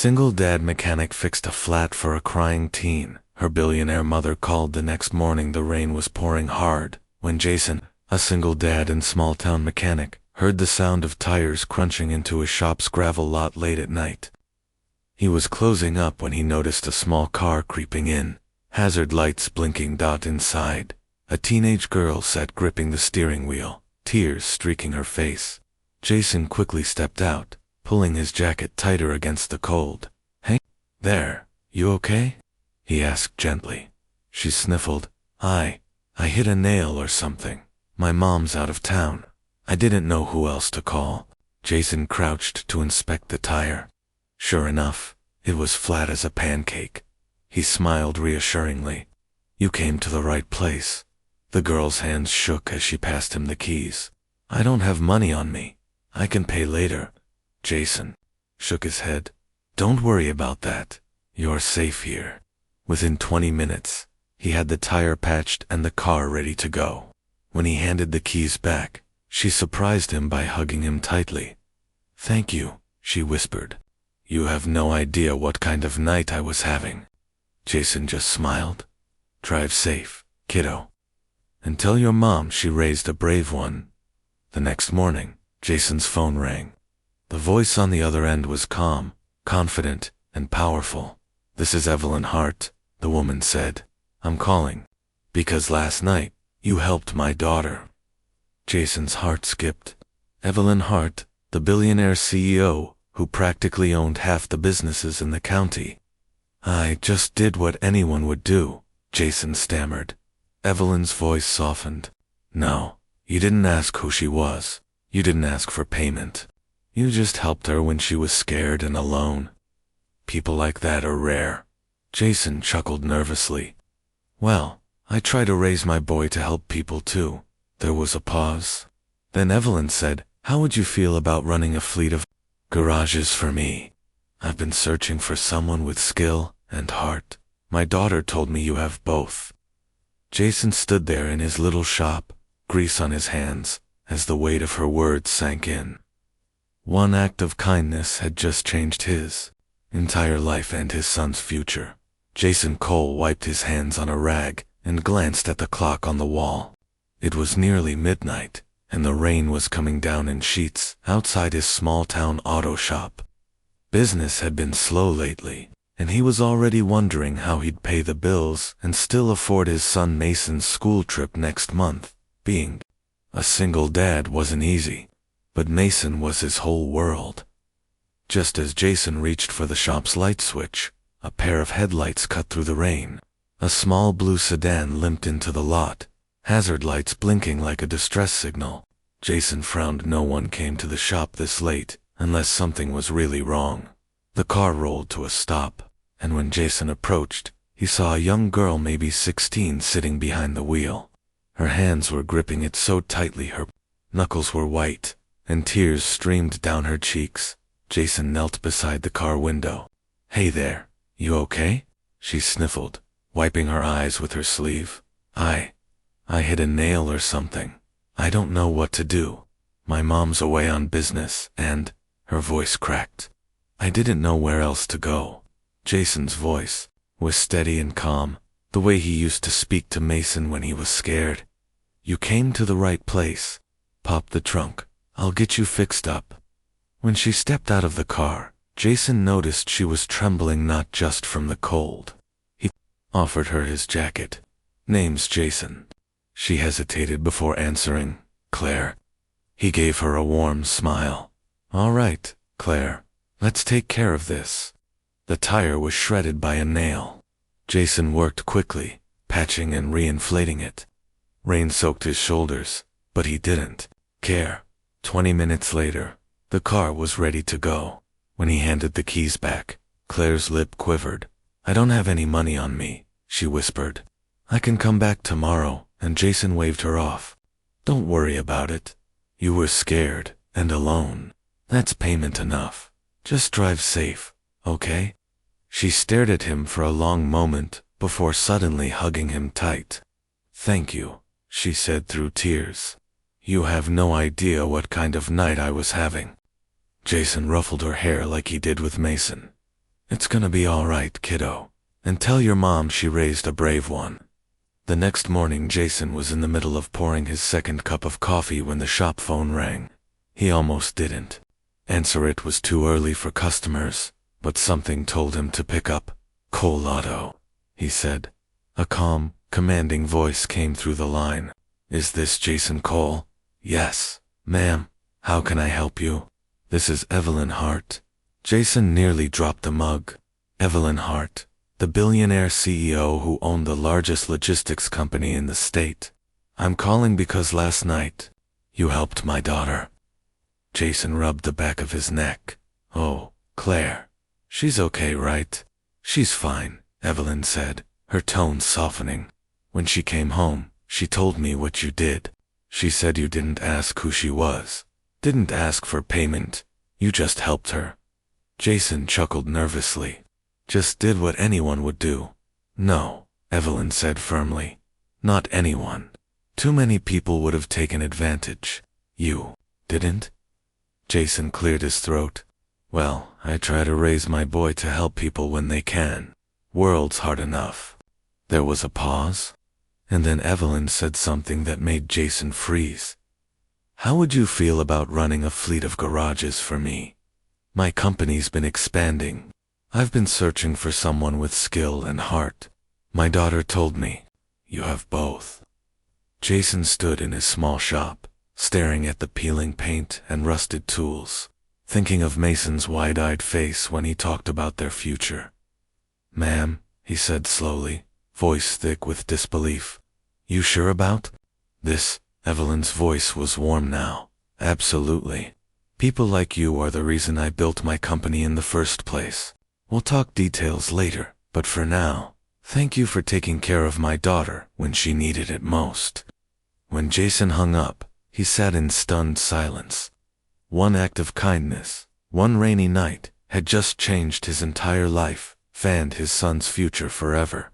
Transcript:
single dad mechanic fixed a flat for a crying teen. Her billionaire mother called the next morning. The rain was pouring hard when Jason, a single dad and small-town mechanic, heard the sound of tires crunching into his shop's gravel lot late at night. He was closing up when he noticed a small car creeping in, hazard lights blinking. Inside, a teenage girl sat gripping the steering wheel, tears streaking her face. Jason quickly stepped out, pulling his jacket tighter against the cold. "Hey, there, you okay?" he asked gently. She sniffled. I hit a nail or something. My mom's out of town. I didn't know who else to call." Jason crouched to inspect the tire. Sure enough, it was flat as a pancake. He smiled reassuringly. "You came to the right place." The girl's hands shook as she passed him the keys. "I don't have money on me. I can pay later." Jason shook his head. "Don't worry about that. You're safe here." Within 20 minutes, he had the tire patched and the car ready to go. When he handed the keys back, she surprised him by hugging him tightly. "Thank you," she whispered. "You have no idea what kind of night I was having." Jason just smiled. "Drive safe, kiddo. And tell your mom she raised a brave one." The next morning, Jason's phone rang. The voice on the other end was calm, confident, and powerful. "This is Evelyn Hart," the woman said. "I'm calling because last night you helped my daughter." Jason's heart skipped. Evelyn Hart, the billionaire CEO, who practically owned half the businesses in the county. "I just did what anyone would do," Jason stammered. Evelyn's voice softened. "No, you didn't ask who she was. You didn't ask for payment. You just helped her when she was scared and alone. People like that are rare." Jason chuckled nervously. "Well, I try to raise my boy to help people too." There was a pause. Then Evelyn said, "How would you feel about running a fleet of garages for me? I've been searching for someone with skill and heart. My daughter told me you have both." Jason stood there in his little shop, grease on his hands, as the weight of her words sank in. One act of kindness had just changed his entire life and his son's future. Jason Cole wiped his hands on a rag and glanced at the clock on the wall. It was nearly midnight, and the rain was coming down in sheets outside his small-town auto shop. Business had been slow lately, and he was already wondering how he'd pay the bills and still afford his son Mason's school trip next month. Being a single dad wasn't easy, but Mason was his whole world. Just as Jason reached for the shop's light switch, a pair of headlights cut through the rain. A small blue sedan limped into the lot, hazard lights blinking like a distress signal. Jason frowned. No one came to the shop this late, unless something was really wrong. The car rolled to a stop, and when Jason approached, he saw a young girl, maybe 16, sitting behind the wheel. Her hands were gripping it so tightly her knuckles were white, and tears streamed down her cheeks. Jason knelt beside the car window. "Hey there, you okay?" she sniffled, wiping her eyes with her sleeve. I hit a nail or something. I don't know what to do. My mom's away on business, and," her voice cracked, "I didn't know where else to go." Jason's voice was steady and calm, the way he used to speak to Mason when he was scared. "You came to the right place. Pop the trunk. I'll get you fixed up." When she stepped out of the car, Jason noticed she was trembling, not just from the cold. He offered her his jacket. "Name's Jason." She hesitated before answering. "Claire." He gave her a warm smile. "All right, Claire. Let's take care of this." The tire was shredded by a nail. Jason worked quickly, patching and reinflating it. Rain soaked his shoulders, but he didn't care. 20 minutes later, the car was ready to go. When he handed the keys back, Claire's lip quivered. "I don't have any money on me," she whispered. "I can come back tomorrow," and Jason waved her off. "Don't worry about it. You were scared and alone. That's payment enough. Just drive safe, okay?" She stared at him for a long moment before suddenly hugging him tight. "Thank you," she said through tears. "You have no idea what kind of night I was having." Jason ruffled her hair like he did with Mason. It's gonna be all right, kiddo. And tell your mom she raised a brave one. The next morning, Jason was in the middle of pouring his second cup of coffee when the shop phone rang. He almost didn't answer. It was too early for customers, but something told him to pick up. "Colado," he said. A calm, commanding voice came through the line. "Is this Jason Cole?" "Yes, ma'am. How can I help you?" "This is Evelyn Hart." Jason nearly dropped the mug. Evelyn Hart, the billionaire CEO who owned the largest logistics company in the state. "I'm calling because last night, you helped my daughter." Jason rubbed the back of his neck. "Oh, Claire. She's okay, right?" "She's fine," Evelyn said, her tone softening. "When she came home, she told me what you did. She said you didn't ask who she was, didn't ask for payment, you just helped her." Jason chuckled nervously. "Just did what anyone would do." "No," Evelyn said firmly. "Not anyone. Too many people would have taken advantage. You didn't?" Jason cleared his throat. "Well, I try to raise my boy to help people when they can. World's hard enough." There was a pause, and then Evelyn said something that made Jason freeze. "How would you feel about running a fleet of garages for me? My company's been expanding. I've been searching for someone with skill and heart. My daughter told me you have both." Jason stood in his small shop, staring at the peeling paint and rusted tools, thinking of Mason's wide-eyed face when he talked about their future. "Ma'am," he said slowly, voice thick with disbelief. "You sure about this?" Evelyn's voice was warm now. "Absolutely. People like you are the reason I built my company in the first place. We'll talk details later, but for now, thank you for taking care of my daughter when she needed it most." When Jason hung up, he sat in stunned silence. One act of kindness, one rainy night, had just changed his entire life, fanned his son's future forever.